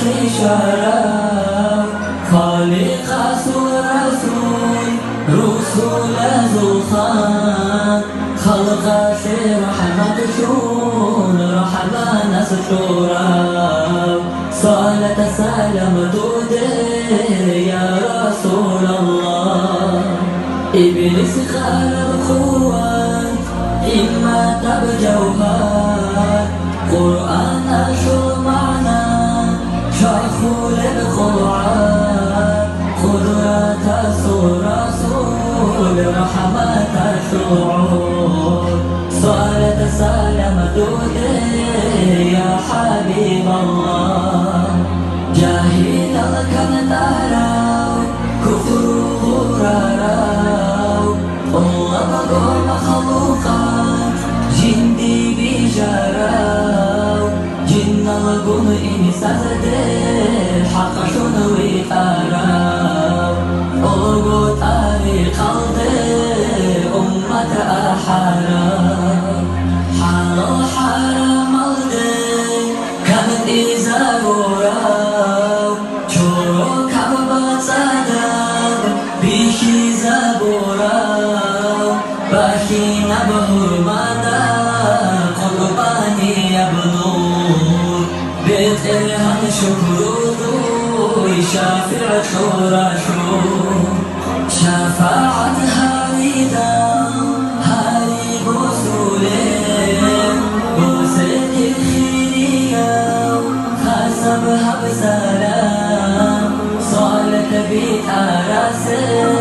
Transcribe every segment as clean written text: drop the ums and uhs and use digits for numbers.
إشارة خالق رسول رسول زوخان خلق رحمة شون رحمة سشورا صلاة سلام تودي يا رسول الله إبليس خلق خوات إما تبجوها قرآن شو معنا شاخول الخوات قدرة رسول رحمة شعور صلاة سلام تودي يا حبيب الله جاهل كان تراو كفر غرراو الله بقول مخلوقات جندي بجراو جن لقوم إني سازدر حق شنوي أراو أوغو تاريخ الدر أمة أحرام حلال حرام الدر كمن إزاغوراو شورو كبابات صدر بيشي زابوراو باشي نبهر مدى قلباني يبنور بيترهن شكرو شافع شورا شور شفاعة هاريدا هاري بوسولين بوسك الخيرية خاسبها بسلام صالك بيت أراسل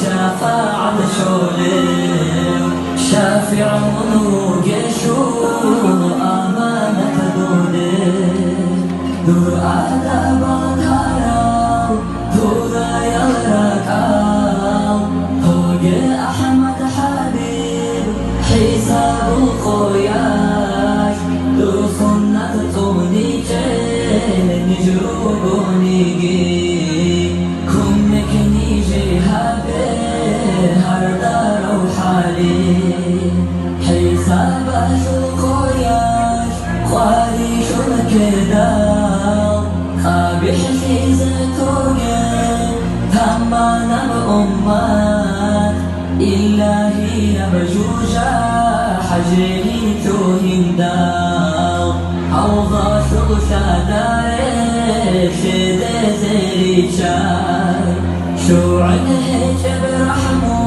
شفاعة شولين شافع منو جيشو أمانة دودين دور آداب الكرام دور يلركام هوجي أحمد حبيب حساب القياش دور سنة توني جيل نجروبوني جي كم مكني جهابي هردار وحالي حساب القياش قاري شركداو قابح سيزتوغي تمانا بأمات إلهي بجوجا حجري توهنداو أوضا شغشا داري شدي زيري شاي شوعن هجب رحمو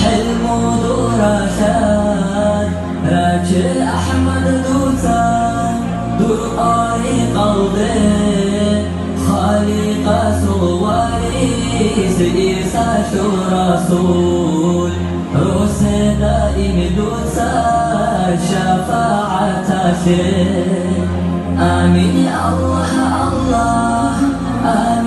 حلمو دورا شاي راجل أحمد دوتان دور قاري قلبي خالق صواري سئيسا شو رسول روس دائم دوتان شفاعة شيء آمين يا الله الله آمين